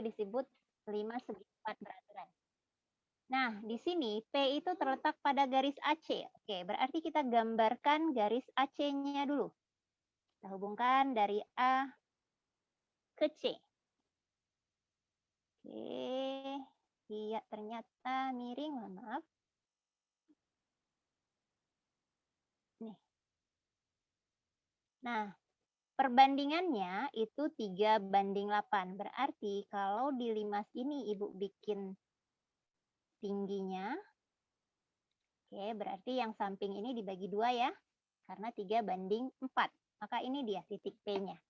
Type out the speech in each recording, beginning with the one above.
disebut 5 segi 4 beraturan. Nah, di sini P itu terletak pada garis AC. Oke, berarti kita gambarkan garis AC-nya dulu. Kita hubungkan dari A ke C. Oke, iya ternyata miring, mohon maaf. Nih. Nah, perbandingannya itu 3:8. Berarti kalau di limas ini Ibu bikin tingginya, oke, berarti yang samping ini dibagi 2 ya, karena 3:4. Maka ini dia titik P-nya.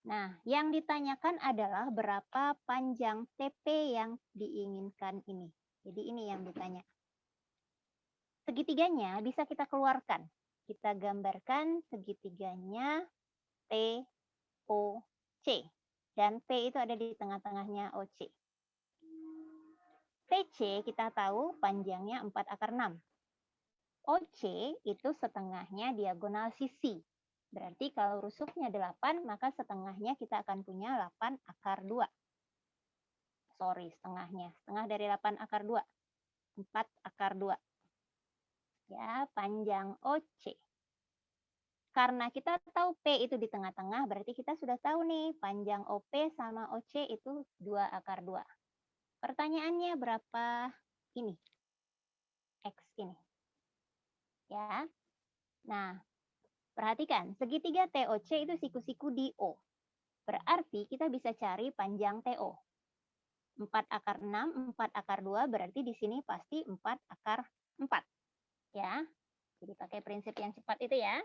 Nah, yang ditanyakan adalah berapa panjang TP yang diinginkan ini. Jadi ini yang ditanya. Segitiganya bisa kita keluarkan. Kita gambarkan segitiganya TOC. Dan P itu ada di tengah-tengahnya OC. TC kita tahu panjangnya 4/6. OC itu setengahnya diagonal sisi. Berarti kalau rusuknya 8, maka setengahnya kita akan punya 8/2. Sorry, setengahnya. Setengah dari 8/2. 4/2. Ya, panjang OC. Karena kita tahu P itu di tengah-tengah, berarti kita sudah tahu nih, panjang OP sama OC itu 2/2. Pertanyaannya berapa ini? X ini. Ya. Nah, perhatikan, segitiga TOC itu siku-siku di O. Berarti kita bisa cari panjang TO. 4/6, 4/2, berarti di sini pasti 4/4. Ya. Jadi pakai prinsip yang cepat itu ya.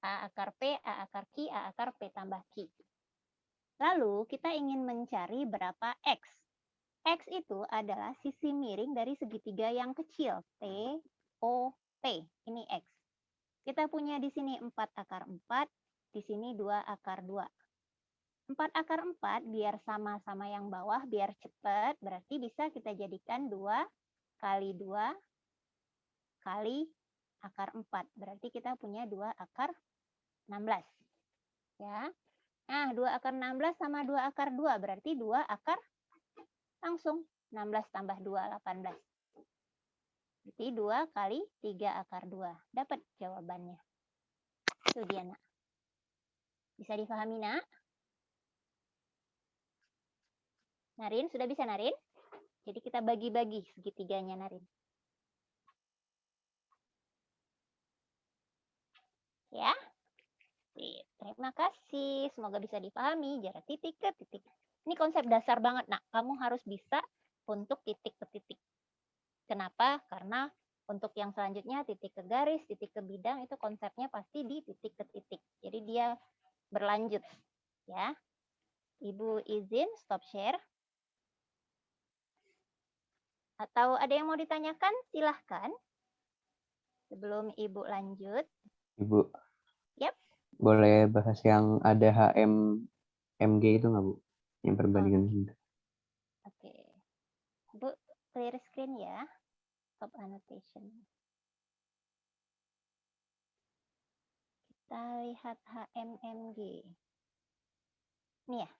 A akar P, A akar Q, A akar P tambah Q. Lalu kita ingin mencari berapa X. X itu adalah sisi miring dari segitiga yang kecil. T, O, P. Ini X. Kita punya di sini 4/4, di sini 2/2. 4/4 biar sama-sama yang bawah, biar cepat, berarti bisa kita jadikan 2 kali 2 kali akar 4. Berarti kita punya 2/16. Ya. Nah, 2/16 sama 2/2 berarti 2 akar langsung 16 tambah 2, 18. Berarti 2 kali 3/2. Dapat jawabannya. Itu dia, Nak. Bisa difahami, Nak? Narin, sudah bisa, Narin? Jadi kita bagi-bagi segitiganya, Narin. Ya. Terima kasih. Semoga bisa dipahami jarak titik ke titik. Ini konsep dasar banget, Nak. Kamu harus bisa untuk titik ke titik. Kenapa? Karena untuk yang selanjutnya titik ke garis, titik ke bidang itu konsepnya pasti di titik ke titik. Jadi dia berlanjut, ya. Ibu izin stop share. Atau ada yang mau ditanyakan? Silahkan. Sebelum Ibu lanjut. Ibu. Yap. Boleh bahas yang ada HM MG itu nggak, Bu? Yang perbandingan gitu. Oke. Bu, clear screen ya. Stop annotation. Kita lihat HMMG. Ini ya?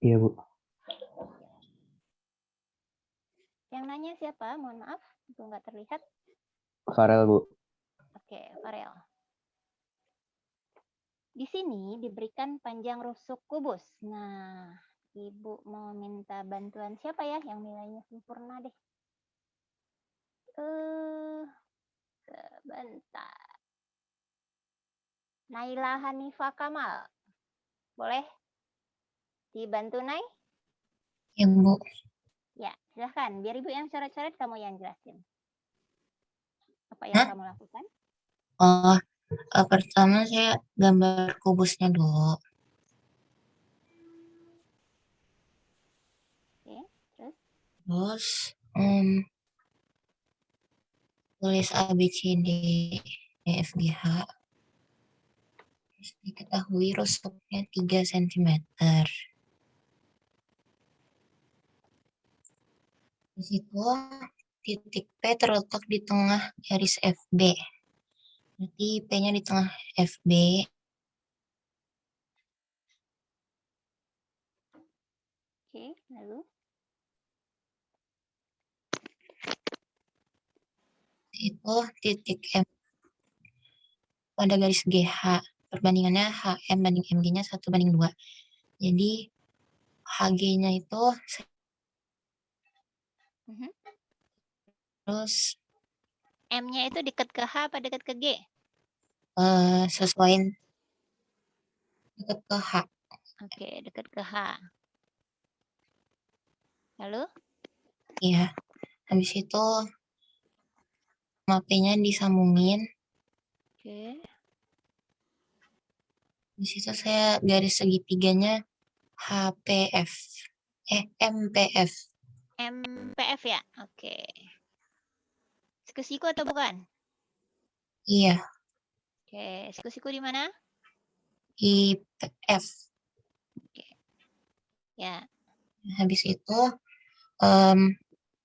Iya, Bu. Yang nanya siapa? Mohon maaf, itu nggak terlihat. Farel, Bu. Oke, Farel. Di sini diberikan panjang rusuk kubus. Nah, Ibu mau minta bantuan siapa ya yang nilainya sempurna deh? Sebentar. Naila Hanifa Kamal. Boleh dibantu, Nay? Ya, Bu. Ya, silahkan. Biar Ibu yang coret-coret, kamu yang jelasin. Apa yang kamu lakukan? Oh, pertama saya gambar kubusnya dulu. Oke, terus? Terus tulis ABCD EFGH. Terus diketahui rusuknya 3 cm. Di situ titik P terletak di tengah garis FB. Berarti P-nya di tengah FB. Oke, lalu Itu titik M pada garis GH. Perbandingannya HM banding MG-nya 1:2. Jadi HG-nya itu mhm. terus M-nya itu dekat ke H apa dekat ke G? sesuaiin dekat ke H. Oke, dekat ke H. Lalu? Iya. Habis itu mapenya disambungin. Oke. Di situ saya garis segitiganya HPF. MPF. MPF ya? Oke. Siku-siku atau bukan? Iya, Oke, siku-siku di mana? IPF. Ya, Habis itu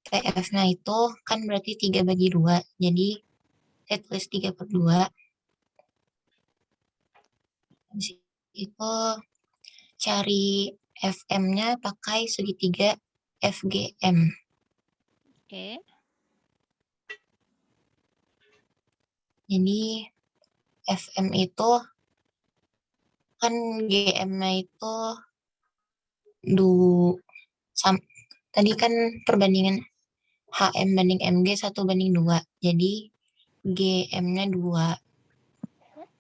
PF-nya itu kan berarti 3/2. Jadi saya tulis 3/2. Habis itu cari FM-nya pakai segitiga FGM. oke. Jadi FM itu kan GM-nya itu tadi kan perbandingan HM banding MG 1:2. Jadi GM-nya 2.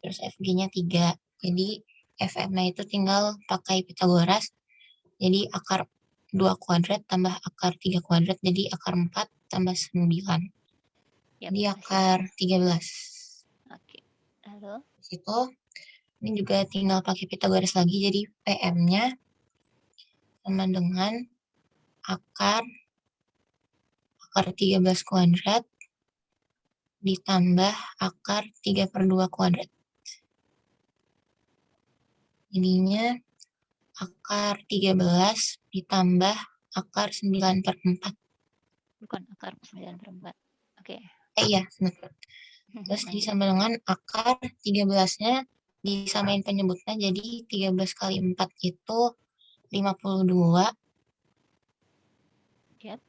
Terus FG-nya 3. Jadi FM-nya itu tinggal pakai Pitagoras. Jadi akar 2 kuadrat tambah akar 3 kuadrat. Jadi akar 4 tambah 9. Ya, Jadi makasih. akar 13. Oke. Lalu? Itu ini juga tinggal pakai Pitagoras lagi. Jadi PM-nya sama dengan akar 13 kuadrat ditambah akar 3/2 kuadrat. Jadinya akar 13 ditambah akar 9/4. Bukan akar 9/4. Oke. Iya, benar. Terus disama dengan akar 13-nya disamain penyebutnya, jadi 13 kali 4 itu 52 Yap.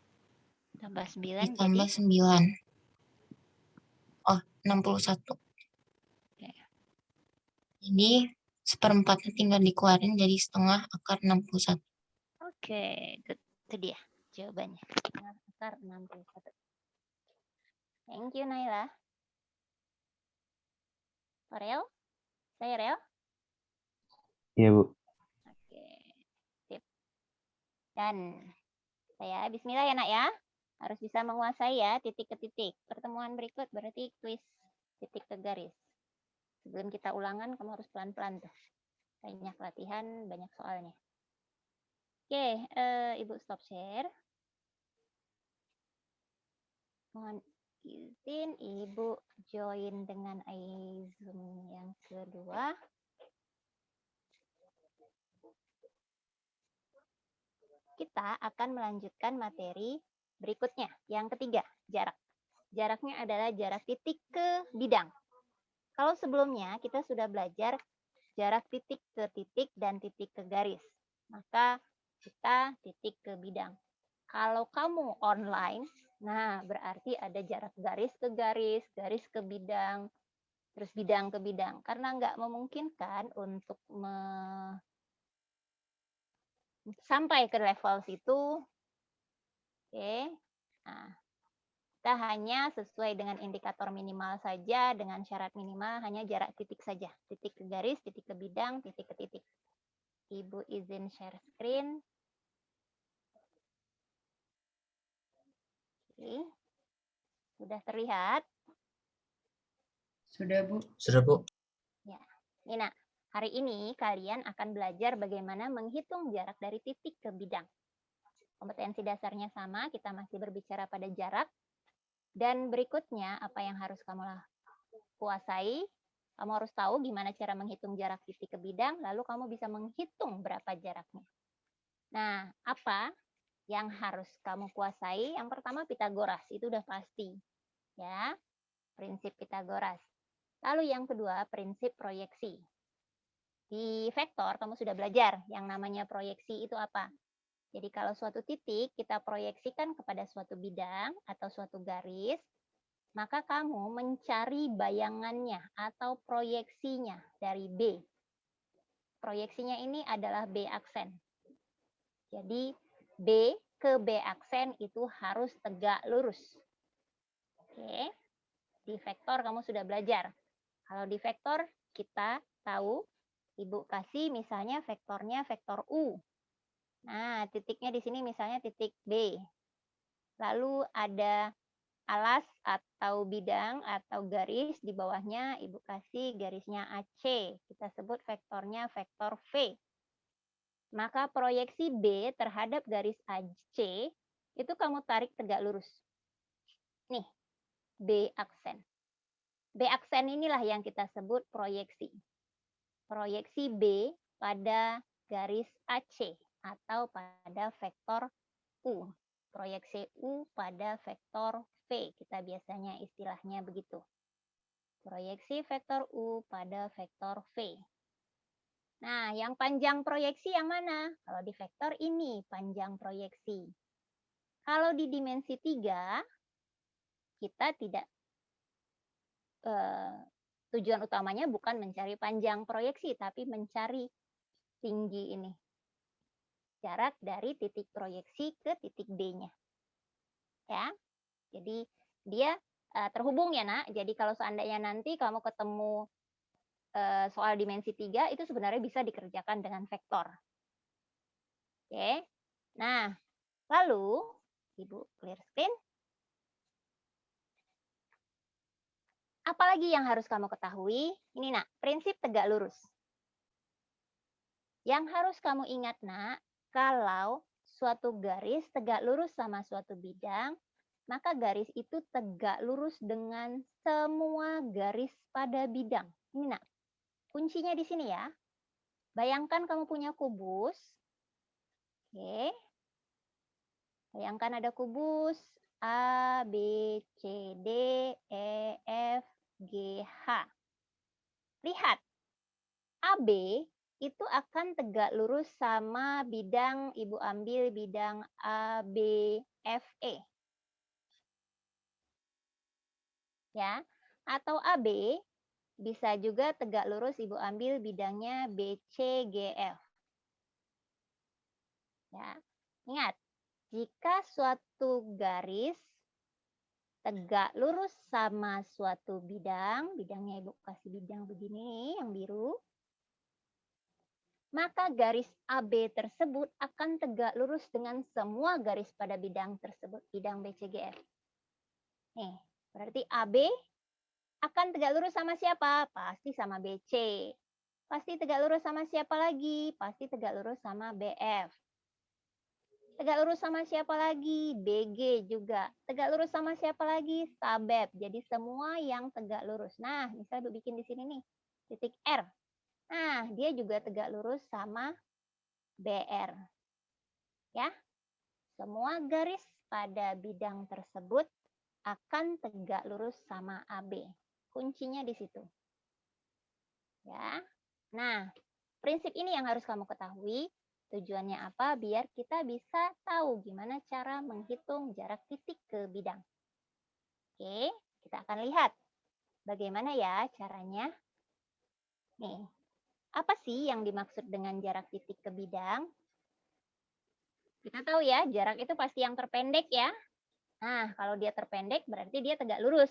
Tambah 9 ditambah jadi 9. Oh, 61. Oke. Jadi seperempatnya tinggal dikeluarin jadi setengah akar 61. Oke, itu dia jawabannya. Akar 61. Thank you, Naila. Rel? Saya Rel? Iya, Bu. Oke, sip. Dan saya bismillah ya, Nak ya. Harus bisa menguasai ya titik ke titik. Pertemuan berikut berarti kuis titik ke garis. Sebelum kita ulangan, kamu harus pelan-pelan tuh. Banyak latihan, banyak soalnya. Oke, Ibu stop share. Mohon izin Ibu join dengan Zoom yang kedua. Kita akan melanjutkan materi berikutnya, yang ketiga, jarak. Jaraknya adalah jarak titik ke bidang. Kalau sebelumnya kita sudah belajar jarak titik ke titik dan titik ke garis, maka kita titik ke bidang. Kalau kamu online, nah berarti ada jarak garis ke garis, garis ke bidang, terus bidang ke bidang. Karena nggak memungkinkan untuk sampai ke level situ. Oke. Nah, kita hanya sesuai dengan indikator minimal saja, dengan syarat minimal hanya jarak titik saja. Titik ke garis, titik ke bidang, titik ke titik. Ibu izin share screen. Oke. Sudah terlihat? Sudah, Bu. Sudah, Bu. Ya. Nina, hari ini kalian akan belajar bagaimana menghitung jarak dari titik ke bidang. Kompetensi dasarnya sama, kita masih berbicara pada jarak. Dan berikutnya, apa yang harus kamu kuasai? Kamu harus tahu gimana cara menghitung jarak titik ke bidang, lalu kamu bisa menghitung berapa jaraknya. Nah, apa yang harus kamu kuasai? Yang pertama Pitagoras, itu udah pasti. Ya, prinsip Pitagoras. Lalu yang kedua, prinsip proyeksi. Di vektor kamu sudah belajar yang namanya proyeksi itu apa? Jadi kalau suatu titik kita proyeksikan kepada suatu bidang atau suatu garis, maka kamu mencari bayangannya atau proyeksinya dari B. Proyeksinya ini adalah B aksen. Jadi B ke B aksen itu harus tegak lurus. Oke, di vektor kamu sudah belajar. Kalau di vektor kita tahu, Ibu kasih misalnya vektornya vektor U. Nah, titiknya di sini misalnya titik B. Lalu ada alas atau bidang atau garis di bawahnya Ibu kasih garisnya AC. Kita sebut vektornya vektor V. Maka proyeksi B terhadap garis AC itu kamu tarik tegak lurus. Nih, B aksen. B aksen inilah yang kita sebut proyeksi. Proyeksi B pada garis AC atau pada vektor U. Proyeksi U pada vektor V. Kita biasanya istilahnya begitu. Proyeksi vektor U pada vektor V. Nah, yang panjang proyeksi yang mana? Kalau di vektor ini panjang proyeksi. Kalau di dimensi 3, kita tidak tujuan utamanya bukan mencari panjang proyeksi, tapi mencari tinggi ini. Jarak dari titik proyeksi ke titik B-nya. Ya, jadi dia terhubung ya nak. Jadi kalau seandainya nanti kamu ketemu soal dimensi 3, itu sebenarnya bisa dikerjakan dengan vektor. Oke, nah lalu Ibu clear screen. Apalagi yang harus kamu ketahui? Ini nak, prinsip tegak lurus. Yang harus kamu ingat nak, kalau suatu garis tegak lurus sama suatu bidang, maka garis itu tegak lurus dengan semua garis pada bidang. Ini nak, kuncinya di sini ya. Bayangkan kamu punya kubus. Oke. Bayangkan ada kubus A, B, C, D, E, F, G, H. Lihat, AB itu akan tegak lurus sama bidang, Ibu ambil bidang A, B, F, E. Ya, atau AB bisa juga tegak lurus Ibu ambil bidangnya B, C, G, F. Ya, ingat, jika suatu garis tegak lurus sama suatu bidang, bidangnya Ibu kasih bidang begini yang biru, maka garis AB tersebut akan tegak lurus dengan semua garis pada bidang tersebut, bidang BCGF. Nih, berarti AB akan tegak lurus sama siapa? Pasti sama BC. Pasti tegak lurus sama siapa lagi? Pasti tegak lurus sama BF. Tegak lurus sama siapa lagi? BG juga. Tegak lurus sama siapa lagi? SABEP. Jadi semua yang tegak lurus. Nah, misalnya bikin di sini nih, titik R. Nah, dia juga tegak lurus sama BR. Ya, semua garis pada bidang tersebut akan tegak lurus sama AB. Kuncinya di situ. Ya. Nah, prinsip ini yang harus kamu ketahui. Tujuannya apa? Biar kita bisa tahu gimana cara menghitung jarak titik ke bidang. Oke, kita akan lihat bagaimana ya caranya. Nih, apa sih yang dimaksud dengan jarak titik ke bidang? Kita tahu ya, jarak itu pasti yang terpendek ya. Nah, kalau dia terpendek berarti dia tegak lurus.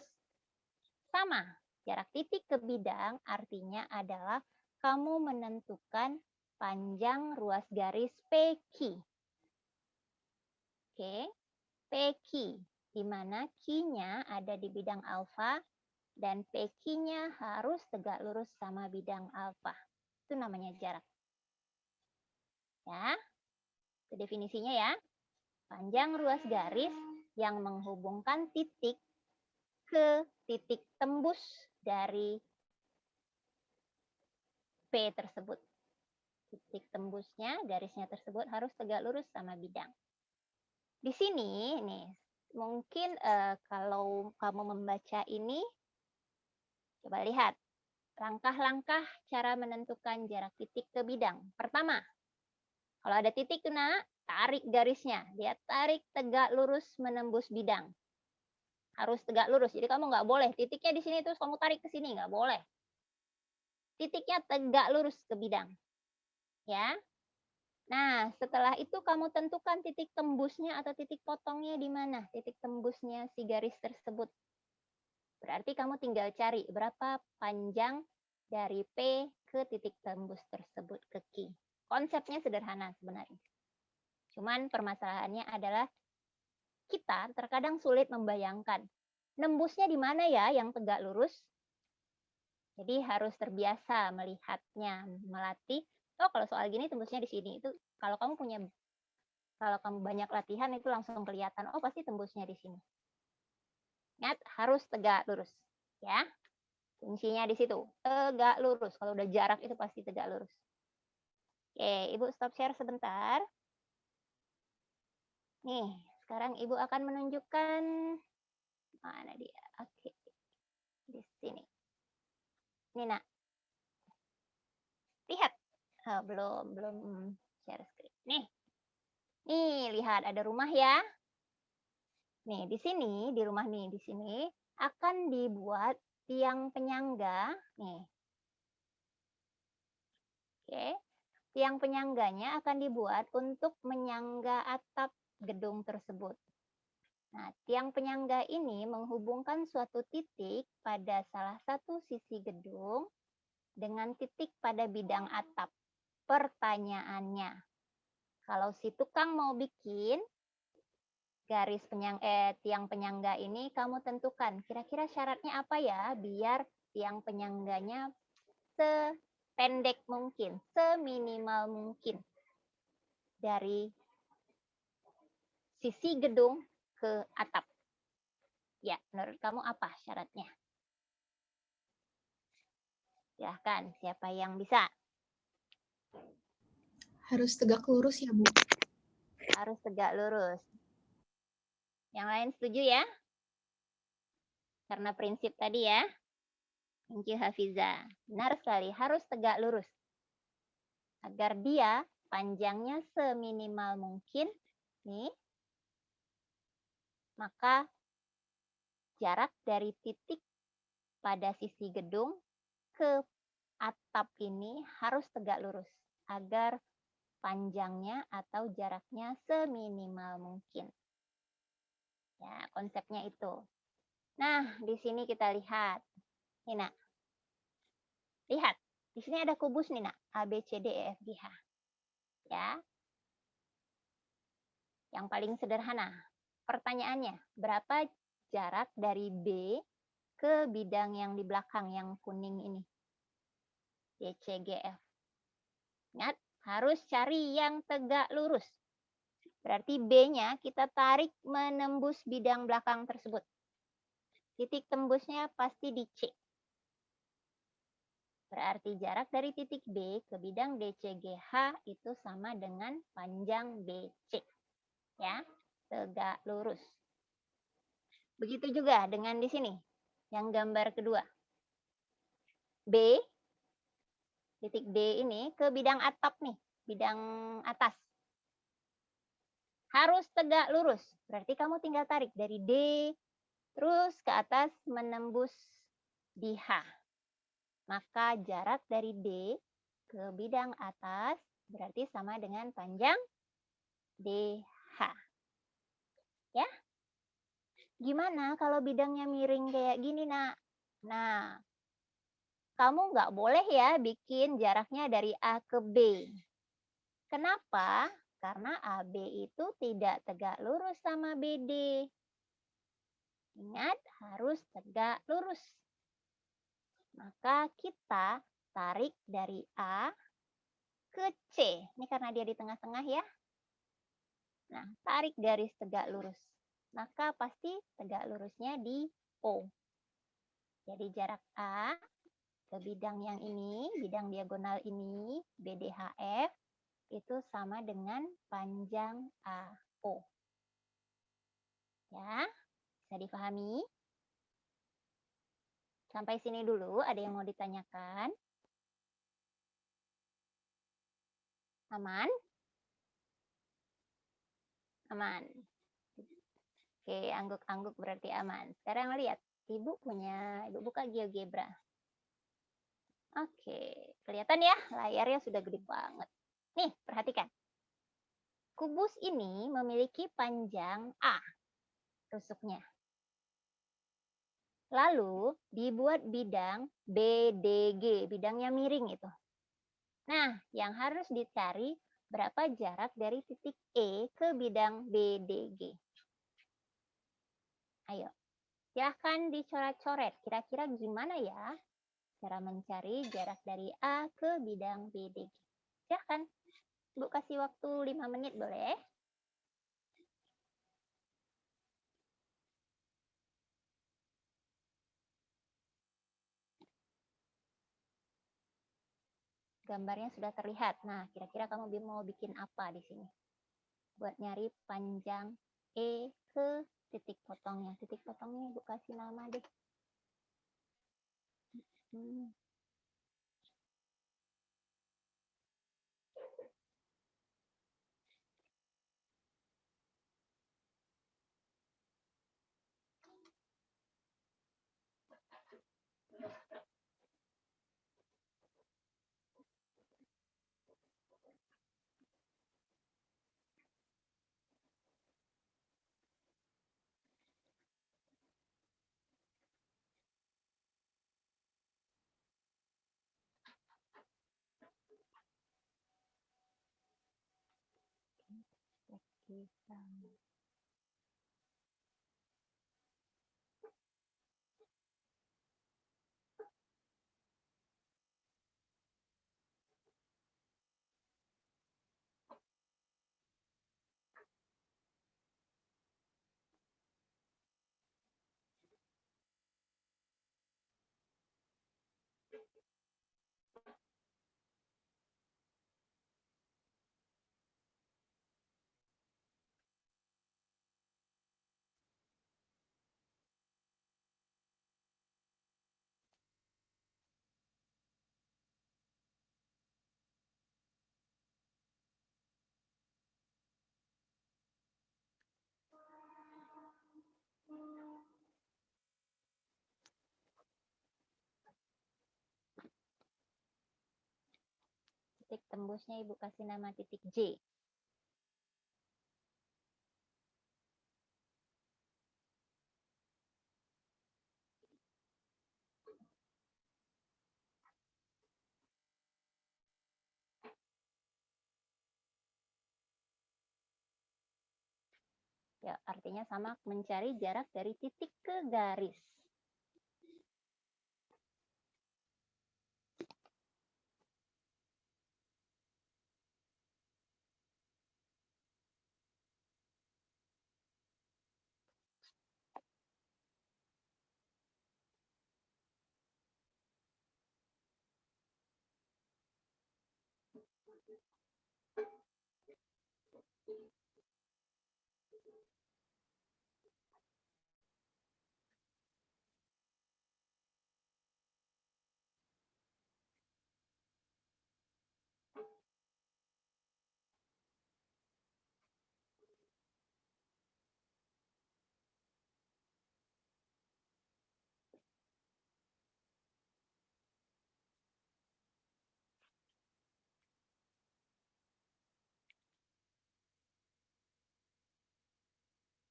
Sama, jarak titik ke bidang artinya adalah kamu menentukan panjang ruas garis PQ. Oke, PQ, di mana Q-nya ada di bidang alfa dan PQ-nya harus tegak lurus sama bidang alfa. Itu namanya jarak. Ya, itu definisinya ya. Panjang ruas garis yang menghubungkan titik ke titik tembus dari P tersebut. Titik tembusnya, garisnya tersebut harus tegak lurus sama bidang. Di sini, nih, mungkin kalau kamu membaca ini, coba lihat langkah-langkah cara menentukan jarak titik ke bidang. Pertama, kalau ada titik tuh nak, tarik garisnya. Dia tarik tegak lurus menembus bidang. Harus tegak lurus. Jadi kamu nggak boleh titiknya di sini terus kamu tarik ke sini, nggak boleh. Titiknya tegak lurus ke bidang. Ya. Nah, setelah itu kamu tentukan titik tembusnya atau titik potongnya di mana. Titik tembusnya si garis tersebut. Berarti kamu tinggal cari berapa panjang dari P ke titik tembus tersebut ke Q. Konsepnya sederhana sebenarnya. Cuman permasalahannya adalah kita terkadang sulit membayangkan. Nembusnya di mana ya yang tegak lurus? Jadi harus terbiasa melihatnya, melatih. Oh, kalau soal gini tembusnya di sini. Itu kalau kamu banyak latihan itu langsung kelihatan. Oh, pasti tembusnya di sini. Ingat, harus tegak lurus, ya. Kuncinya di situ, tegak lurus. Kalau udah jarak itu pasti tegak lurus. Oke, Ibu stop share sebentar. Nih, sekarang Ibu akan menunjukkan mana dia. Oke, di sini. Ini nak, lihat. Oh, belum share screen. Nih lihat ada rumah ya. Nih di sini, di rumah nih di sini akan dibuat tiang penyangga. Nih, oke. Tiang penyangganya akan dibuat untuk menyangga atap gedung tersebut. Nah, tiang penyangga ini menghubungkan suatu titik pada salah satu sisi gedung dengan titik pada bidang atap. Pertanyaannya, kalau si tukang mau bikin garis tiang penyangga ini, kamu tentukan kira-kira syaratnya apa ya biar tiang penyangganya sependek mungkin, seminimal mungkin dari sisi gedung ke atap. Ya, menurut kamu apa syaratnya? Silahkan, siapa yang bisa? Harus tegak lurus ya, Bu? Harus tegak lurus. Yang lain setuju ya? Karena prinsip tadi ya. Thank you, Hafiza. Benar sekali, harus tegak lurus. Agar dia panjangnya seminimal mungkin. Nih. Maka jarak dari titik pada sisi gedung ke atap ini harus tegak lurus agar panjangnya atau jaraknya seminimal mungkin. Ya, konsepnya itu. Nah, di sini kita lihat. Nih, Nak. Lihat, di sini ada kubus nih, Nak. A, B, C, D, E, F, G, H. Ya. Yang paling sederhana. Pertanyaannya, berapa jarak dari B ke bidang yang di belakang yang kuning ini? D, C, G, F. Ingat, harus cari yang tegak lurus. Berarti B-nya kita tarik menembus bidang belakang tersebut. Titik tembusnya pasti di C. Berarti jarak dari titik B ke bidang DCGH itu sama dengan panjang BC. Ya, tegak lurus. Begitu juga dengan di sini, yang gambar kedua. B, titik D ini ke bidang atap nih, bidang atas. Harus tegak lurus. Berarti kamu tinggal tarik dari D, terus ke atas menembus di H. Maka jarak dari D ke bidang atas berarti sama dengan panjang DH. Ya. Gimana kalau bidangnya miring kayak gini, Nak? Nah, kamu nggak boleh ya bikin jaraknya dari A ke B. Kenapa? Karena AB itu tidak tegak lurus sama BD. Ingat, harus tegak lurus. Maka kita tarik dari A ke C. Ini karena dia di tengah-tengah ya. Nah, tarik garis tegak lurus. Maka pasti tegak lurusnya di O. Jadi jarak A ke bidang yang ini, bidang diagonal ini, BDHF, itu sama dengan panjang AO. Ya, bisa dipahami? Sampai sini dulu, ada yang mau ditanyakan? Aman? Aman. Oke, angguk-angguk berarti aman. Sekarang lihat, Ibu buka GeoGebra. Oke, kelihatan ya, layarnya sudah gede banget. Nih, perhatikan. Kubus ini memiliki panjang A, tusuknya. Lalu dibuat bidang BDG, bidangnya miring itu. Nah, yang harus dicari berapa jarak dari titik E ke bidang BDG. Ayo, silahkan dicoret-coret. Kira-kira gimana ya cara mencari jarak dari A ke bidang BDG? Silahkan, Bu kasih waktu 5 menit boleh? Gambarnya sudah terlihat. Nah, kira-kira kamu mau bikin apa di sini? Buat nyari panjang E ke titik potongnya. Titik potongnya Ibu kasih nama deh. Titik tembusnya Ibu kasih nama titik J. Ya, artinya sama mencari jarak dari titik ke garis.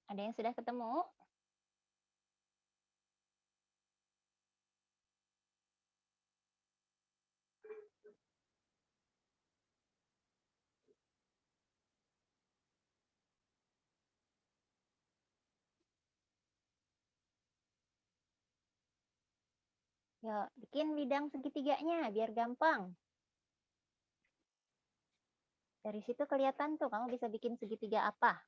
Ada yang sudah ketemu? Yuk, bikin bidang segitiganya biar gampang. Dari situ kelihatan tuh kamu bisa bikin segitiga apa.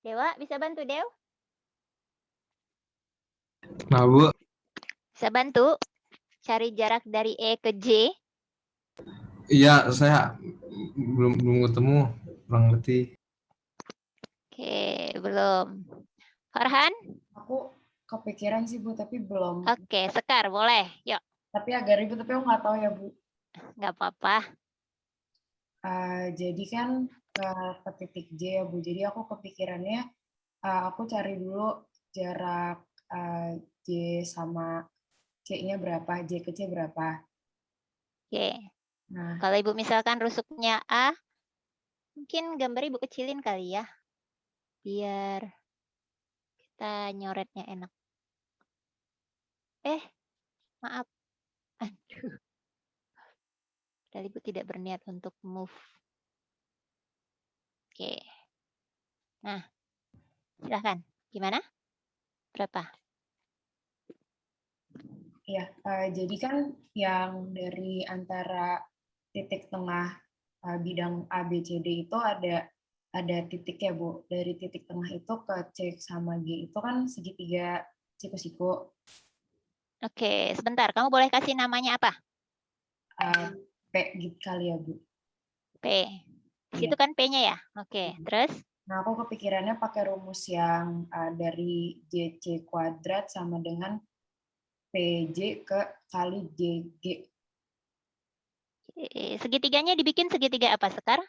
Dewa, bisa bantu, Dew? Nah, Bu, Bisa bantu cari jarak dari E ke J? iya saya belum ketemu. kurang ngerti. Oke, belum. Farhan? Aku kepikiran sih Bu, tapi belum. Oke, Sekar, boleh. Yuk, Tapi agak ribet, tapi aku nggak tahu ya Bu. nggak apa-apa. Jadi kan ke titik J ya Bu. Jadi aku kepikirannya aku cari dulu jarak J sama C-nya berapa, J ke C berapa. Oke, Nah, kalau Ibu misalkan rusuknya A, mungkin gambar Ibu kecilin kali ya. Biar kita nyoretnya enak. Maaf. Aduh. Padahal Ibu tidak berniat untuk move. Oke. Nah, silahkan. Gimana? Berapa? ya, jadi kan yang dari antara titik tengah bidang A, B, C, D itu ada titik ya Bu. Dari titik tengah itu ke C sama G itu kan segitiga siku-siku. Oke, sebentar. Kamu boleh kasih namanya apa? P gitu kali ya Bu. P. Di situ Iya. kan P-nya ya? Oke, terus? Nah, aku kepikirannya pakai rumus yang dari JC kuadrat sama dengan PJ ke kali JG. Segitiganya dibikin segitiga apa, Sekar?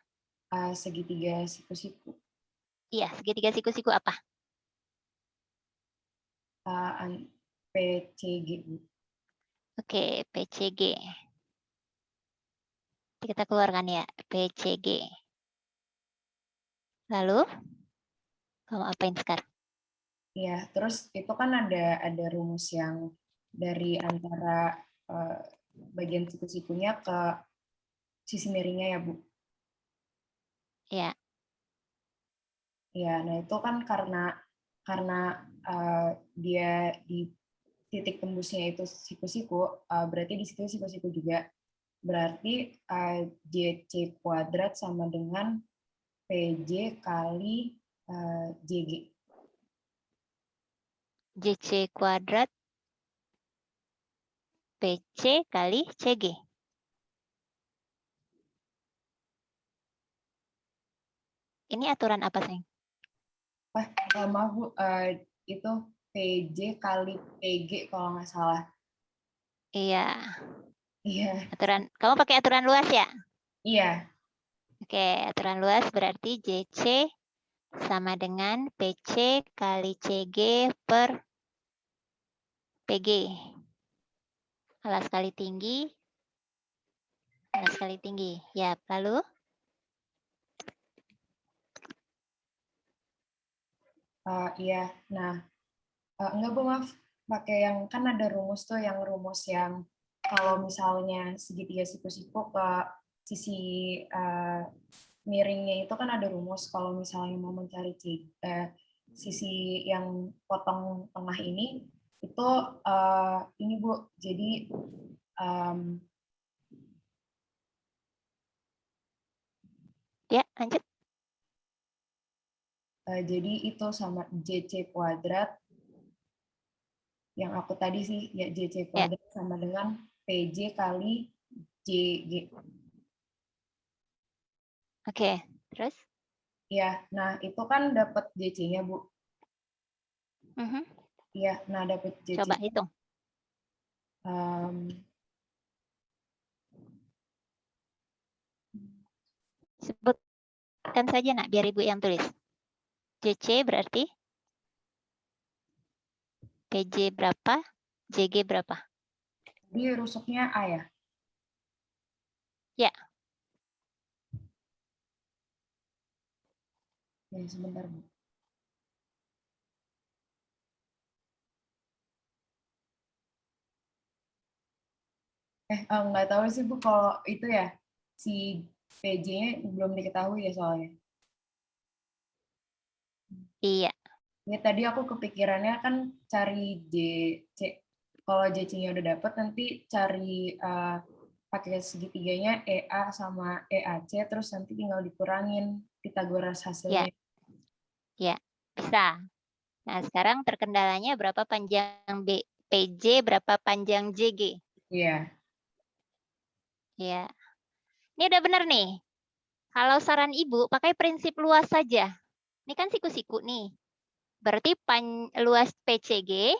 Segitiga siku-siku. Iya, segitiga siku-siku apa? PCG. Oke, PCG. Kita keluarkan ya, PCG. Lalu, kamu apain sekarang? Ya, terus itu kan ada rumus yang dari antara bagian siku-sikunya ke sisi miringnya ya, Bu. Ya. Ya, nah itu kan karena dia di titik tembusnya itu siku-siku, berarti di situ siku-siku juga. Berarti JC kuadrat sama dengan PJ kali JG. JC kuadrat PC kali CG. Ini aturan apa, Sayang? Maaf Bu, itu PJ kali PG kalau nggak salah. Iya. Iya. Kamu pakai aturan luas ya? Iya. Oke, aturan luas berarti JC sama dengan PC kali CG per PG. Alas kali tinggi. Alas kali tinggi. Ya, lalu? Iya. Nah, enggak Bu, maaf. Pakai yang, kan ada rumus tuh, yang rumus yang kalau misalnya segitiga siku-siku ke sisi miringnya itu kan ada rumus. Kalau misalnya mau mencari sisi yang potong tengah ini, itu ini Bu, jadi Ya, lanjut. jadi itu sama JC kuadrat yang aku tadi sih, ya JC kuadrat sama dengan PJ kali JG. Oke, terus? Ya, nah itu kan dapat JC-nya, Bu. Iya, nah dapat JC. Coba hitung. Sebutkan saja, Nak, biar Ibu yang tulis. JC berarti PJ berapa, JG berapa? Jadi rusuknya A ya? Ya. Ya, sebentar, Bu. Nggak tahu sih, Bu, kalau itu ya, si PJ-nya belum diketahui ya soalnya. Iya. Ya, tadi aku kepikirannya kan cari JC. Kalau JC-nya udah dapet, nanti cari pakai segitiganya EA sama EAC, terus nanti tinggal dikurangin Pythagoras hasilnya. Ya, bisa. Nah, sekarang terkendalanya berapa panjang PJ, berapa panjang JG? Iya. Ya. Ini udah benar nih. Kalau saran Ibu, pakai prinsip luas saja. Ini kan siku-siku nih. Berarti luas PCG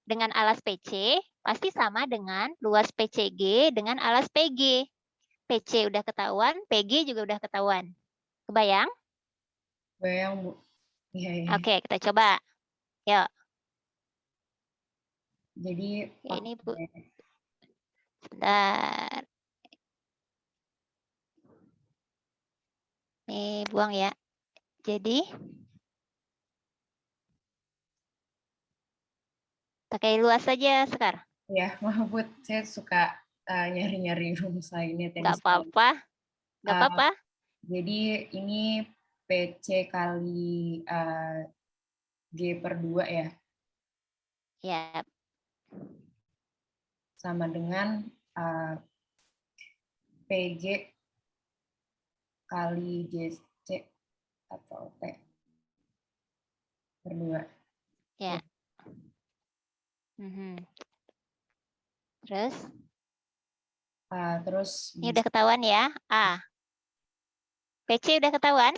dengan alas PC pasti sama dengan luas PCG dengan alas PG. PC udah ketahuan, PG juga udah ketahuan. Kebayang? Bayang, Bu. Iya, iya. Oke, kita coba. Yuk, Jadi ini Bu. pakai Sebentar. Nih, buang ya. Jadi, pakai luas saja sekarang. ya, maaf Bu, saya suka nyari-nyari rumus lainnya tadi. Nggak apa-apa. Nggak Eh, apa-apa. Jadi ini PC kali G per 2 ya, Ya, sama dengan PG kali JC atau P per 2. ya. Mhm. Terus, Terus ini udah ketahuan ya. A. PC udah ketahuan?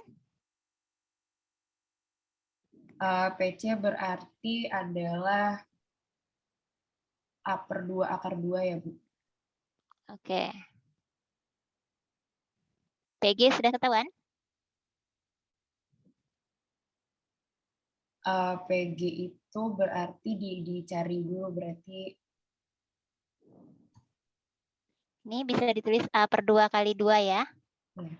PC berarti adalah A per 2 akar 2 ya, Bu. Oke. PG sudah ketahuan? PG itu berarti dicari dulu, berarti Ini bisa ditulis A per 2 kali 2 ya. ya,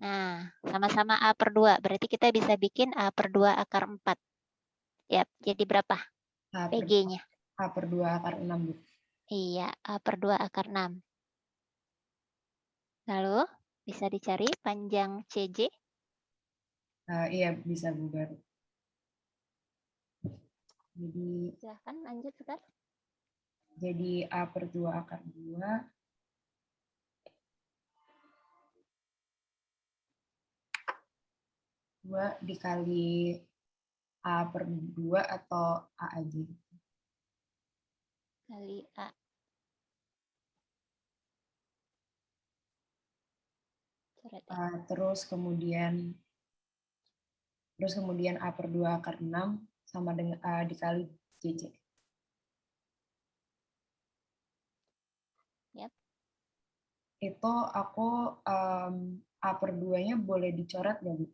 Nah, sama-sama A per 2. Berarti kita bisa bikin A per 2 akar 4. Yap, jadi berapa A per, PG-nya? A per 2 akar 6, Bu. Iya, A per 2 akar 6. Lalu, bisa dicari panjang CJ. Iya, bisa, Bu. Baru. Jadi Silahkan lanjut sekarang. Jadi A per 2 akar 2 dikali A per 2 atau A aja. Kali A. Coret ya. Terus kemudian A per 2 akar 6 sama dengan dikali JC. Yap. Itu aku A per 2-nya boleh dicoret nggak, Bu?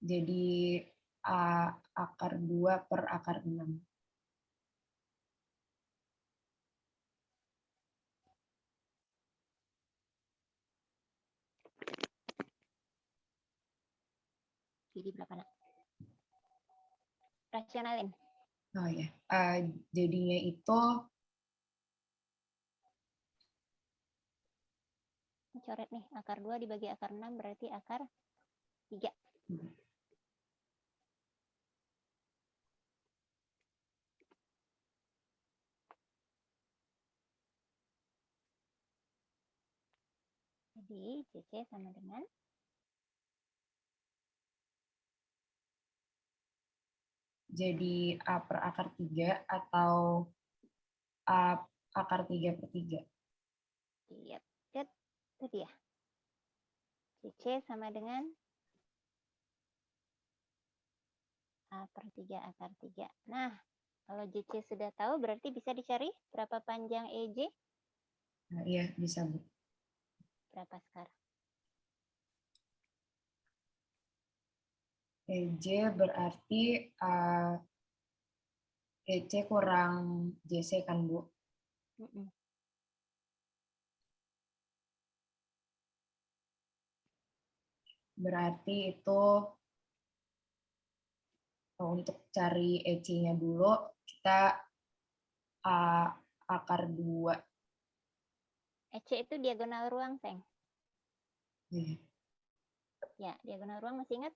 Jadi A akar 2 per akar 6. Jadi berapa nak? Rasionalin. Oh ya, jadinya itu Coret nih, akar 2 dibagi akar 6 berarti akar 3. Jadi CC sama dengan jadi A per akar 3 atau A akar 3 per 3. Iya, itu dia. CC sama dengan A per 3 akar 3. Nah, kalau JC sudah tahu berarti bisa dicari berapa panjang EJ? Nah, iya, bisa, Bu. Berapa sekarang? EJ berarti EC kurang JC kan, Bu? Berarti itu untuk cari EC-nya dulu, kita akar 2. EC itu diagonal ruang, Seng. Iya. Ya, diagonal ruang masih ingat?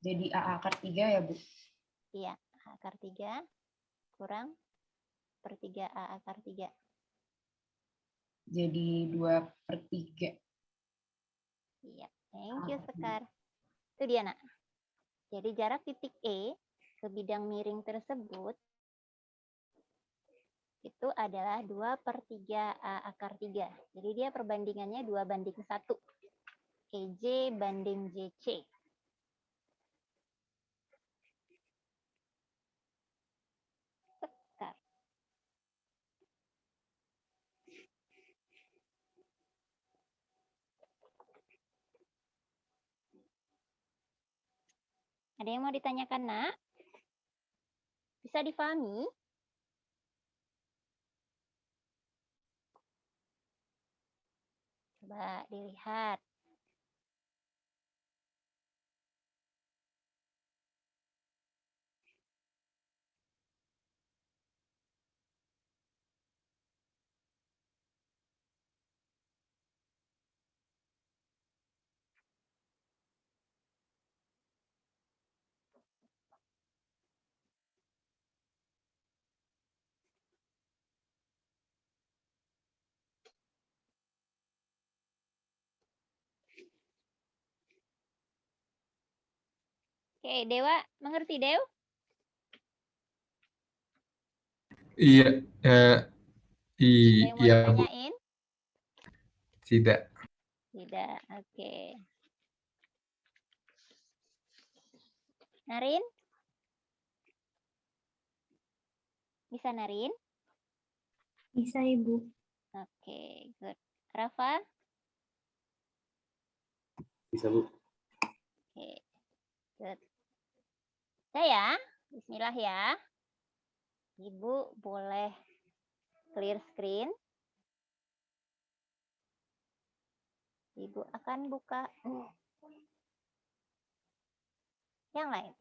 Jadi A akar 3 ya, Bu? Iya, A akar 3 kurang per 3A akar 3. Jadi 2 per 3. Iya, thank you Sekar. Itu dia, nak. Jadi jarak titik E ke bidang miring tersebut itu adalah 2/3 A akar 3. Jadi dia perbandingannya 2:1. EJ banding JC. Sekarang. Ada yang mau ditanyakan, Nak? Bisa difahami? Coba dilihat. Oke, Dewa, mengerti, Dew? Iya, Ada yang mau iya Bu, ditanyain? tidak. Tidak, oke. Narin? Bisa Narin? Bisa, Ibu. Oke, good. Rafa? Bisa, Bu. Oke, good. Saya, bismillah ya. Ibu boleh clear screen. Ibu akan buka yang lain.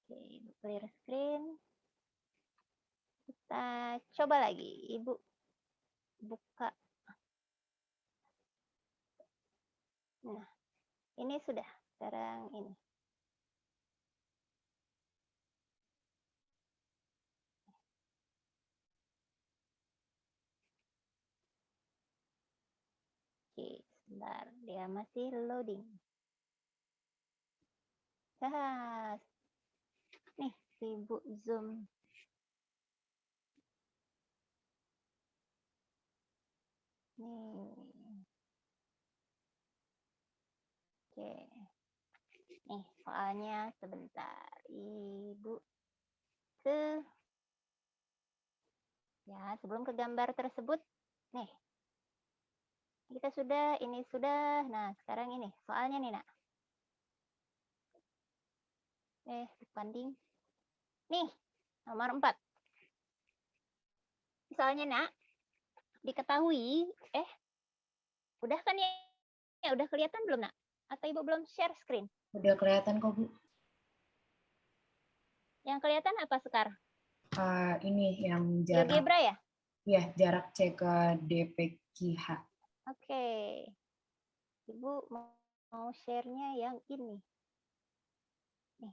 Oke, Ibu clear screen. Kita coba lagi. Ibu buka. Nah, ini sudah. Sekarang ini. Oke, sebentar. Dia masih loading. Nih, Ibu zoom. Nih. Oke. Nih, soalnya sebentar. Ibu ke ya, sebelum ke gambar tersebut, nih. Kita sudah, ini sudah. Nah, sekarang ini soalnya nih, Nak. Banding. Nih, nomor 4. Soalnya, Nak, diketahui, udah kan ya? Udah kelihatan belum, Nak? Atau Ibu belum share screen? Udah kelihatan kok, Bu. Yang kelihatan apa sekarang? Ini yang jarak, GeoGebra ya? ya jarak C ke DPQH. Oke. Ibu mau share-nya yang ini. Nih.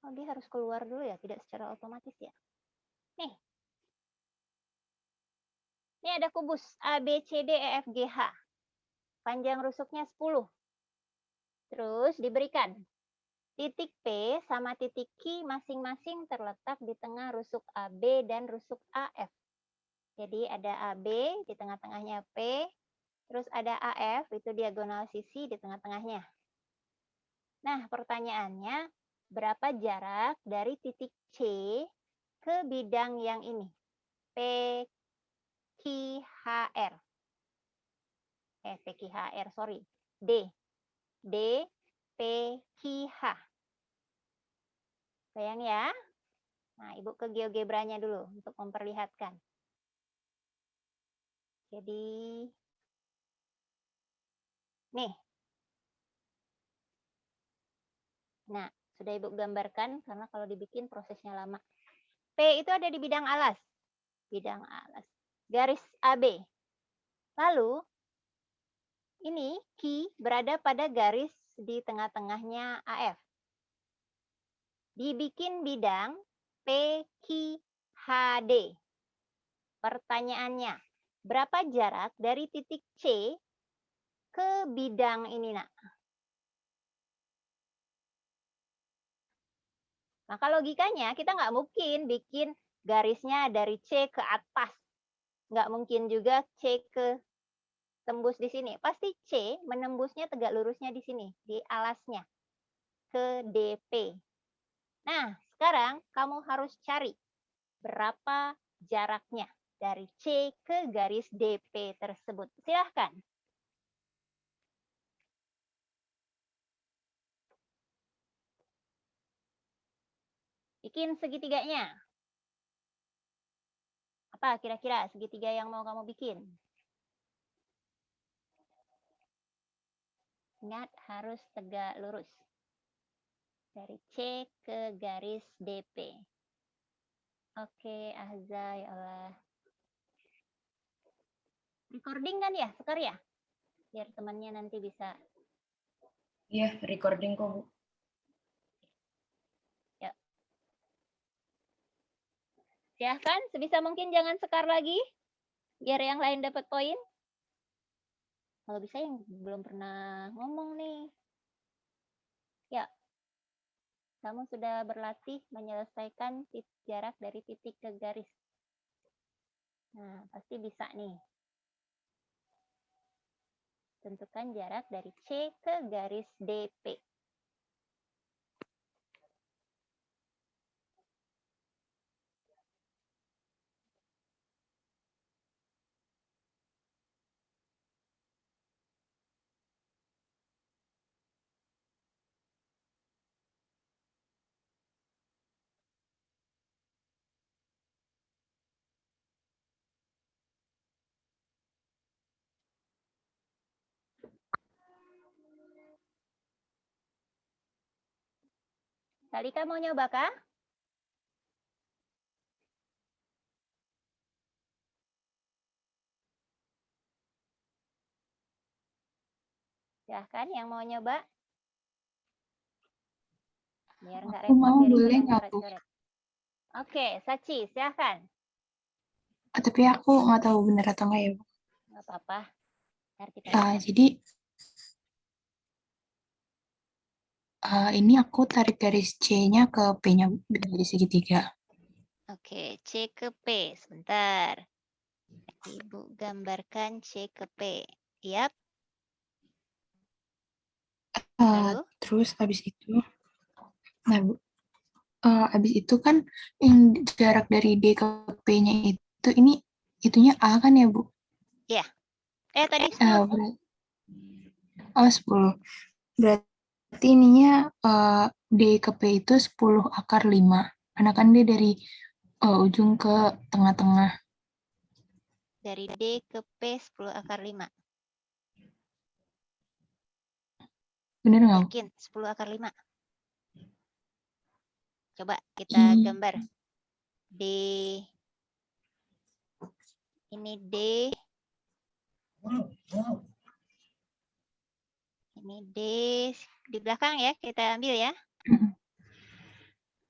Oh, dia harus keluar dulu ya, tidak secara otomatis ya. Nih. Ini ada kubus A, B, C, D, E, F, G, H. Panjang rusuknya 10. Terus diberikan titik P sama titik Q masing-masing terletak di tengah rusuk AB dan rusuk AF. Jadi ada AB, di tengah-tengahnya P, terus ada AF, itu diagonal sisi di tengah-tengahnya. Nah, pertanyaannya, berapa jarak dari titik C ke bidang yang ini? PQHR. PQHR, sorry. D. D, PQH. Sayang ya. Nah, Ibu ke GeoGebra-nya dulu untuk memperlihatkan. Jadi, nih. Nah, sudah Ibu gambarkan karena kalau dibikin prosesnya lama. P itu ada di bidang alas. Bidang alas. Garis AB. Lalu, ini Q berada pada garis di tengah-tengahnya AF. Dibikin bidang PQHD. Pertanyaannya, berapa jarak dari titik C ke bidang ini, Nak? Maka logikanya kita nggak mungkin bikin garisnya dari C ke atas. Nggak mungkin juga C ke tembus di sini. Pasti C menembusnya tegak lurusnya di sini, di alasnya, ke DP. Nah, sekarang kamu harus cari berapa jaraknya dari C ke garis DP tersebut. Silahkan. Bikin segitiganya. Apa kira-kira segitiga yang mau kamu bikin? Ingat, harus tegak lurus. Dari C ke garis DP. Oke, Ahza, ya Allah. Recording kan ya, Sekar ya? Biar temannya nanti bisa. Iya, recording kok, Bu. Silahkan, sebisa mungkin jangan Sekar lagi. Biar yang lain dapat poin. Kalau bisa yang belum pernah ngomong nih. Ya. Kamu sudah berlatih menyelesaikan jarak dari titik ke garis. Nah, pasti bisa nih. Tentukan jarak dari C ke garis DP. Salika mau nyoba kah? Silahkan yang mau nyoba. Biar nggak Aku repot, mau, biar ikut boleh yang nggak, Bu? coret-coret. Oke, Sachi, silahkan. Tapi aku nggak tahu benar atau nggak ya, Bu. Nggak apa-apa. Ntar kita lihat. Jadi ini aku tarik garis C-nya ke P-nya dari segitiga. Oke, C ke P. Sebentar. Ibu gambarkan C ke P. Yap. Lalu? Terus habis itu, nah Bu, habis itu kan yang jarak dari D ke P-nya itu, ini itunya A kan ya, Bu? Iya. Tadi 10. 10. Berarti ininya D ke P itu 10 akar 5. Karena kan dia dari ujung ke tengah-tengah. Dari D ke P 10 akar 5. Bener nggak, Bu? Yakin 10 akar 5? Coba kita gambar. D. Ini D. Ini D. Di belakang ya, kita ambil ya.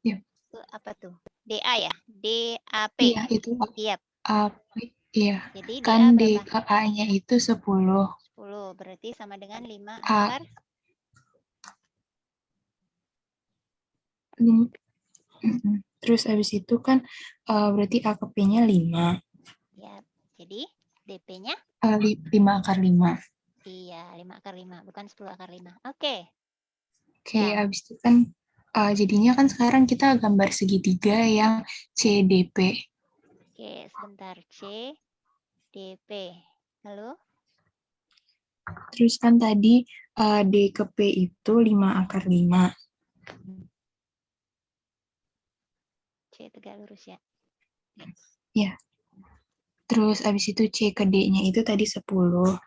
Iya. Itu apa tuh? DA ya? DAP. Iya, itu Iya. AP. Iya. Jadi Kan DA D berapa? ke A-nya itu 10. 10. Berarti sama dengan 5 A. akar. Terus habis itu kan berarti A ke P-nya 5. Ya. Jadi DP-nya? 5 akar 5. Iya, 5 akar 5. Bukan 10 akar 5. Oke. Oke, Nah. habis itu kan jadinya kan sekarang kita gambar segitiga yang CDP. Oke, sebentar. C, DP. Lalu? Terus kan tadi D ke P itu 5 akar 5. C tegak lurus ya. Ya. Terus habis itu C ke D-nya itu tadi 10.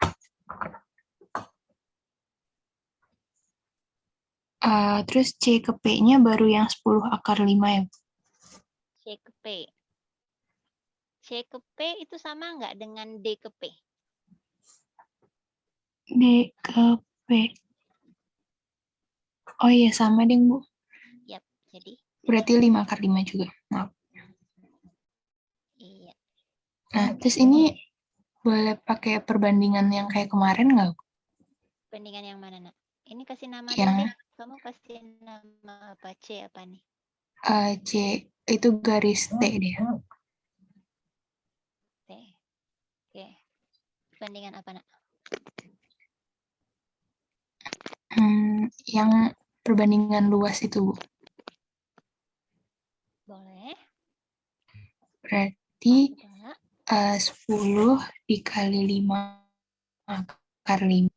Terus C ke P-nya baru yang 10 akar 5 ya. C ke P. C ke P itu sama nggak dengan D ke P? D ke P. Oh iya, sama deh, Bu. Yap, jadi? Berarti 5 akar 5 juga. Maaf. Iya. Nah, terus ini boleh pakai perbandingan yang kayak kemarin nggak? Perbandingan yang mana, Nak? Ini kasih nama Yang dulu deh. Kamu kasih nama apa? C apa nih? C itu garis T deh. T. Oke. Perbandingan apa, Nak? Yang perbandingan luas itu, Bu. Boleh. Berarti Coba. 10 dikali 5 akar 5.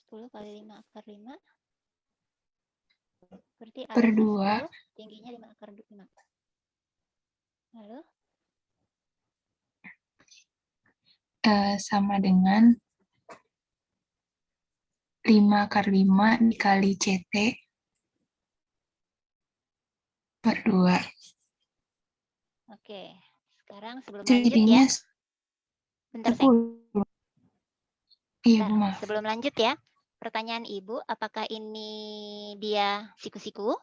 10 kali 5 akar 5. Berarti Per alasnya 2. 10, tingginya 5 akar 5. Lalu? Sama dengan 5 akar 5 dikali CT per 2. Oke. Sekarang sebelum lanjut Jadinya ya. Bentar, Teng. 10. Iya, Bu, Bentar. maaf. Sebelum lanjut ya. Pertanyaan Ibu, apakah ini dia siku-siku?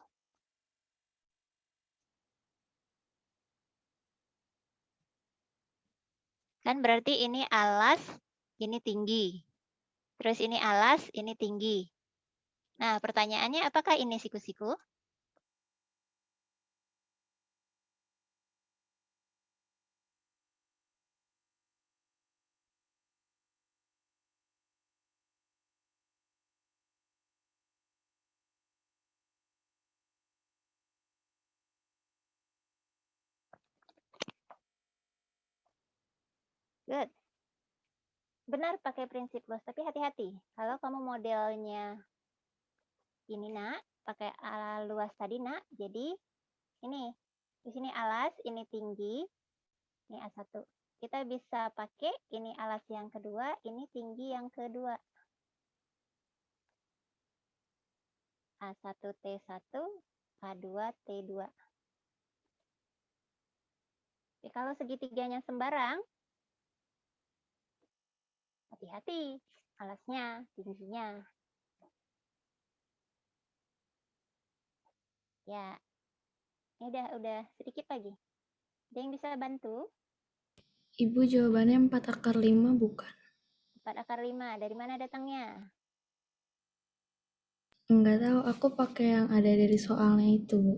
Kan berarti ini alas, ini tinggi. Terus ini alas, ini tinggi. Nah, pertanyaannya apakah ini siku-siku? Good. Benar pakai prinsip los, tapi hati-hati. Kalau kamu modelnya ini, Nak, pakai ala luas tadi, Nak. Jadi ini di sini alas, ini tinggi, ini A1. Kita bisa pakai ini alas yang kedua, ini tinggi yang kedua. A1 T1, A2 T2. Jadi kalau segitiganya sembarang, hati-hati alasnya, tingginya. Ya, ini udah sedikit lagi. Ada yang bisa bantu? Ibu jawabannya 4 akar 5 bukan? 4 akar 5, dari mana datangnya? Enggak tahu, aku pakai yang ada dari soalnya itu, Bu.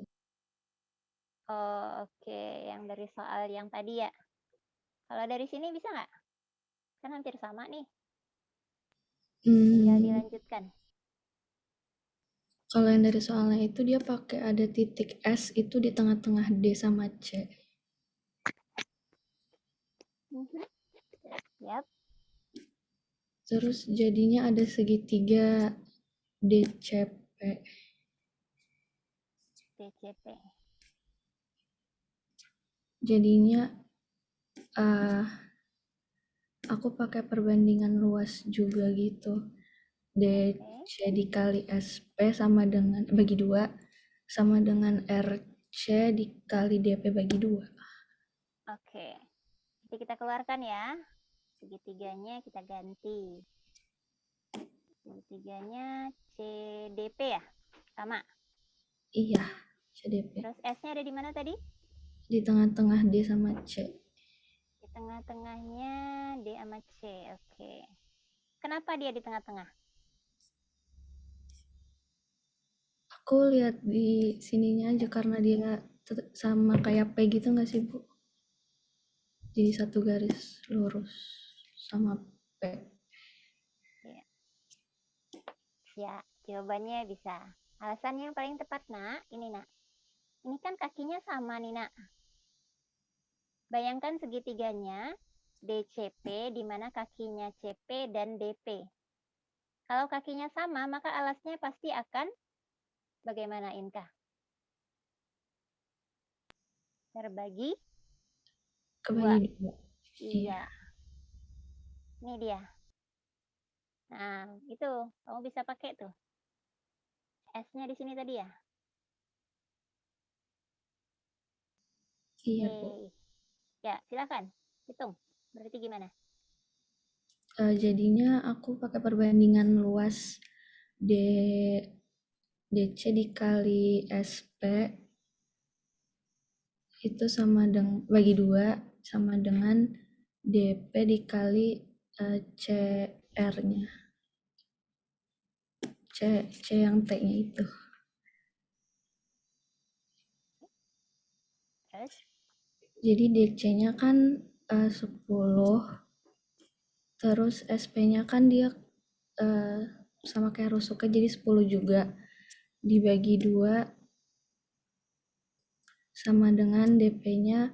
Oh, oke. Yang dari soal yang tadi ya. Kalau dari sini bisa nggak? Kan hampir sama nih. Tinggal dilanjutkan. Kalau yang dari soalnya itu dia pakai ada titik S itu di tengah-tengah D sama C. Yap. Terus jadinya ada segitiga DCP. DCP. Jadinya aku pakai perbandingan luas juga gitu. DC dikali SP sama dengan bagi 2 sama dengan RC dikali DP bagi 2. Oke. Jadi kita keluarkan ya. Segitiganya kita ganti. Segitiganya CDP ya? Sama. Iya, CDP. Terus S-nya ada di mana tadi? Di tengah-tengah D sama C. Di tengah-tengahnya D sama C. Oke. Kenapa dia di tengah-tengah? Aku lihat di sininya aja karena dia sama kayak P gitu nggak sih, Bu? Jadi satu garis lurus sama P. Ya, jawabannya bisa. Alasan yang paling tepat, Nak, ini, Nak. Ini kan kakinya sama nih, Nak. Bayangkan segitiganya DCP di mana kakinya CP dan DP. Kalau kakinya sama, maka alasnya pasti akan bagaimana, Inka? Terbagi Kebagi 2. Iya. Ini dia. Nah, itu. Kamu bisa pakai tuh. S-nya di sini tadi ya? Iya, Bu. Ya, silakan. Hitung. Berarti gimana? Jadinya aku pakai perbandingan luas DC dikali SP itu sama dengan bagi 2 sama dengan DP dikali CR-nya. C yang T-nya itu. Terus? Jadi DC-nya kan 10, terus SP-nya kan dia sama kayak rusuknya jadi 10 juga. Dibagi 2 sama dengan DP-nya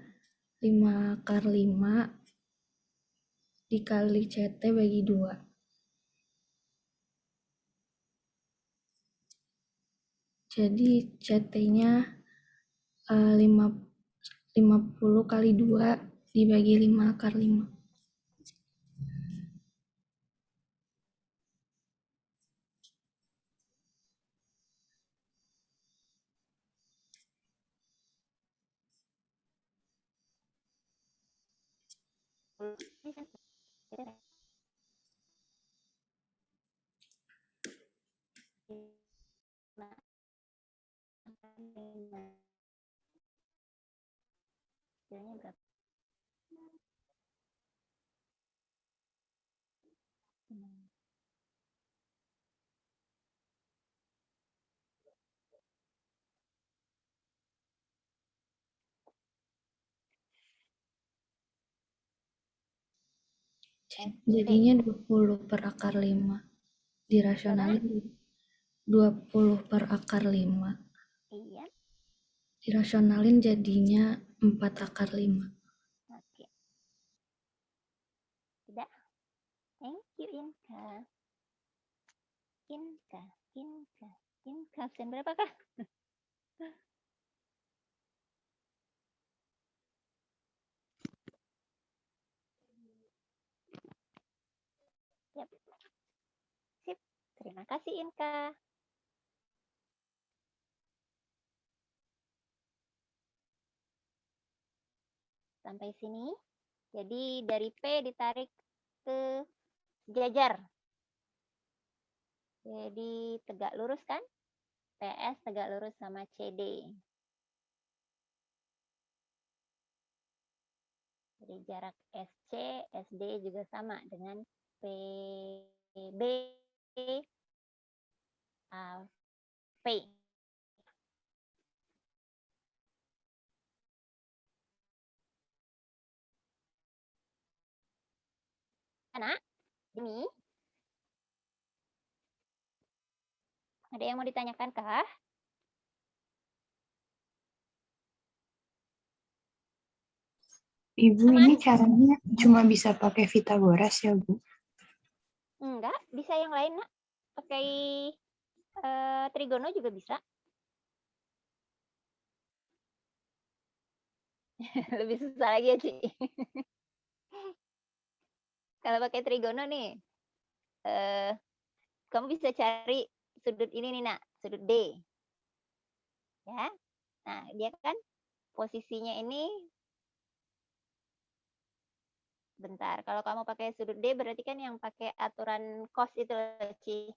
5 akar 5 dikali CT bagi 2. Jadi CT-nya 50 kali 2 dibagi 5 akar 5. Hasilnya berapa? Jadinya 20 per akar 5. Dirasionalin 20 per akar 5. Iya. Dirasionalin jadinya 4 akar 5. Oke. Tidak. Thank you, Inka. Inka. Absen berapa kah? Yap. Sip. Terima kasih, Inka. Sampai sini. Jadi dari P ditarik ke jajar. Jadi tegak lurus kan? PS tegak lurus sama CD. Jadi jarak SC, SD juga sama dengan PB, P. Anak, ini ada yang mau ditanyakan kah? Ibu, ini caranya cuma bisa pakai Pythagoras ya, Bu? Enggak, bisa yang lain, Nak. Pakai trigono juga bisa. Lebih susah lagi ya, Ci. Kalau pakai trigono nih, kamu bisa cari sudut ini nih, Nak, sudut D. Ya. Nah, dia kan posisinya ini bentar. Kalau kamu pakai sudut D berarti kan yang pakai aturan cos itu, Ci.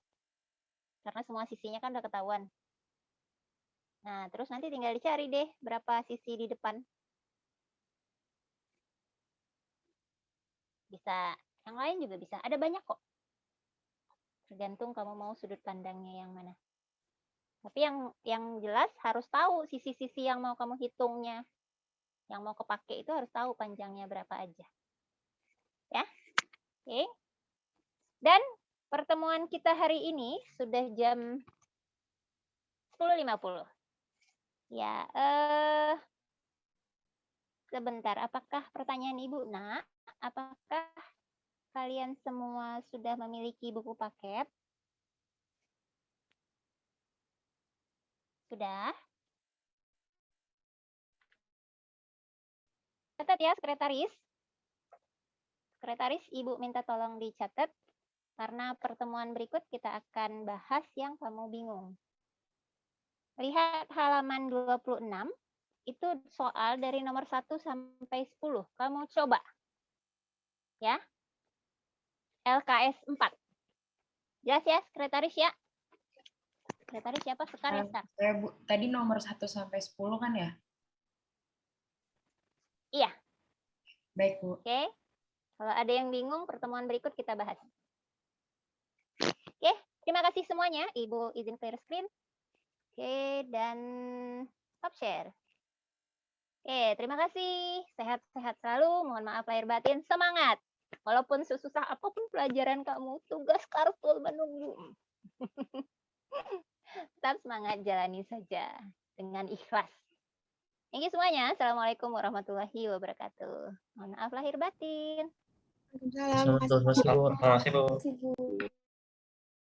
Karena semua sisinya kan udah ketahuan. Nah, terus nanti tinggal dicari deh berapa sisi di depan. Bisa. Yang lain juga bisa. Ada banyak kok. Tergantung kamu mau sudut pandangnya yang mana. Tapi yang jelas harus tahu sisi-sisi yang mau kamu hitungnya. Yang mau kepake itu harus tahu panjangnya berapa aja. Ya. Oke. Dan pertemuan kita hari ini sudah jam 10.50. Ya, sebentar. Apakah pertanyaan Ibu, Nak? Apakah kalian semua sudah memiliki buku paket? Sudah? Catat ya, sekretaris. Sekretaris, Ibu minta tolong dicatat. Karena pertemuan berikut kita akan bahas yang kamu bingung. Lihat halaman 26. Itu soal dari nomor 1 sampai 10. Kamu coba. Ya. LKS 4. Jelas ya, sekretaris ya? Sekretaris siapa? Sekar ya, Sekar? Bu, tadi nomor 1 sampai 10 kan ya? Iya. Baik, Bu. Oke. Kalau ada yang bingung, pertemuan berikut kita bahas. Oke, terima kasih semuanya. Ibu izin clear screen. Oke, dan stop share. Oke, terima kasih. Sehat-sehat selalu. Mohon maaf lahir batin. Semangat. Walaupun sesusah apapun pelajaran kamu, tugas kartul menunggu. Tetap semangat, jalani saja dengan ikhlas. Thank you semuanya. Assalamualaikum warahmatullahi wabarakatuh. Mohon maaf lahir batin. Waalaikumsalam. Terima kasih, Bu. Terima kasih, Bu.